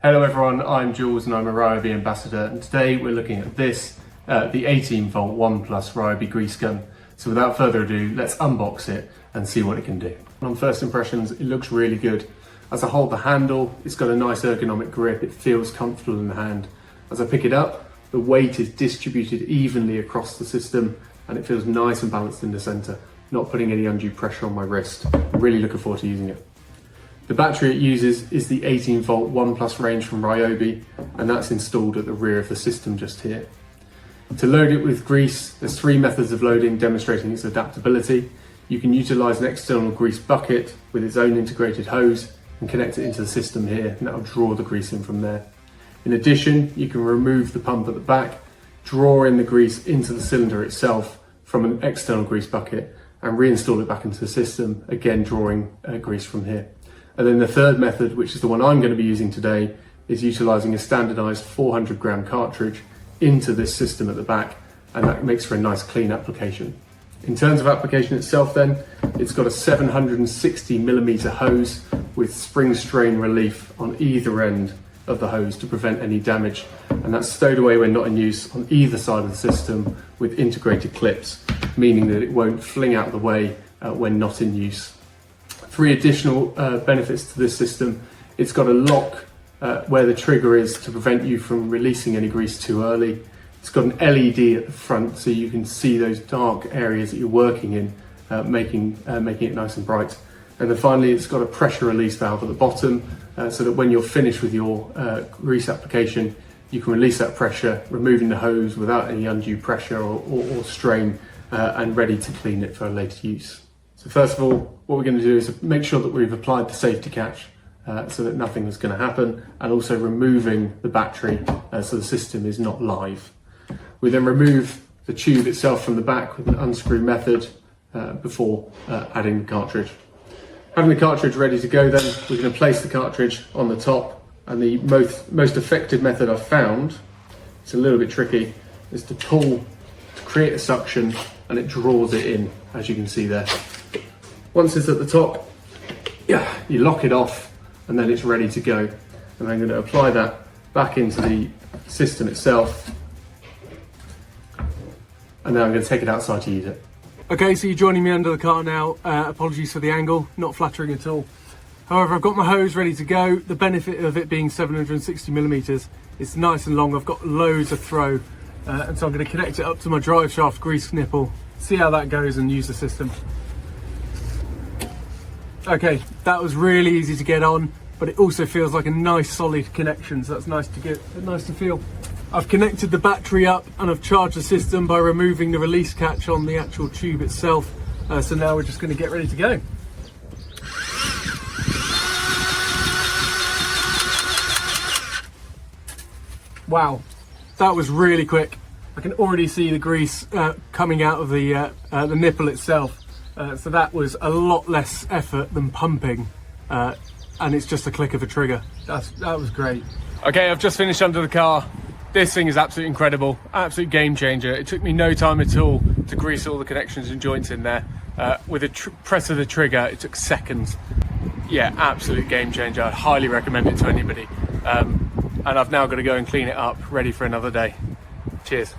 Hello everyone, I'm Jules and I'm a Ryobi ambassador, and today we're looking at this, the 18V ONE Plus Ryobi Grease Gun. So without further ado, let's unbox it and see what it can do. On first impressions, it looks really good. As I hold the handle, it's got a nice ergonomic grip, it feels comfortable in the hand. As I pick it up, the weight is distributed evenly across the system and it feels nice and balanced in the centre, not putting any undue pressure on my wrist. I'm really looking forward to using it. The battery it uses is the 18V ONE Plus range from Ryobi, and that's installed at the rear of the system just here. To load it with grease, there's 3 methods of loading demonstrating its adaptability. You can utilise an external grease bucket with its own integrated hose and connect it into the system here, and that'll draw the grease in from there. In addition, you can remove the pump at the back, draw in the grease into the cylinder itself from an external grease bucket and reinstall it back into the system, again drawing grease from here. And then the third method, which is the one I'm going to be using today, is utilising a standardised 400g cartridge into this system at the back, and that makes for a nice clean application. In terms of application itself then, it's got a 760mm hose with spring strain relief on either end of the hose to prevent any damage, and that's stowed away when not in use on either side of the system with integrated clips, meaning that it won't fling out of the way when not in use. 3 additional benefits to this system. It's got a lock where the trigger is to prevent you from releasing any grease too early. It's got an LED at the front so you can see those dark areas that you're working in, making it nice and bright. And then finally, it's got a pressure release valve at the bottom so that when you're finished with your grease application, you can release that pressure, removing the hose without any undue pressure or strain, and ready to clean it for a later use. So first of all, what we're going to do is make sure that we've applied the safety catch so that nothing is going to happen, and also removing the battery so the system is not live. We then remove the tube itself from the back with an unscrew method before adding the cartridge. Having the cartridge ready to go, then we're going to place the cartridge on the top, and the most effective method I've found, it's a little bit tricky, is to pull to create a suction, and it draws it in, as you can see there. Once it's at the top, you lock it off and then it's ready to go. And I'm going to apply that back into the system itself. And then I'm going to take it outside to use it. Okay, so you're joining me under the car now. Apologies for the angle, not flattering at all. However, I've got my hose ready to go. The benefit of it being 760mm, it's nice and long. I've got loads of throw. And so I'm going to connect it up to my drive shaft grease nipple, see how that goes and use the system. Okay, that was really easy to get on, but it also feels like a nice solid connection, so that's nice to feel. I've connected the battery up and I've charged the system by removing the release catch on the actual tube itself. So now we're just going to get ready to go. Wow, that was really quick. I can already see the grease coming out of the nipple itself. So that was a lot less effort than pumping, and it's just a click of a trigger. That was great. Okay, I've just finished under the car. This thing is absolutely incredible, absolute game changer. It took me no time at all to grease all the connections and joints in there. With a press of the trigger, it took seconds. Yeah, absolute game changer. I'd highly recommend it to anybody. And I've now got to go and clean it up, ready for another day. Cheers.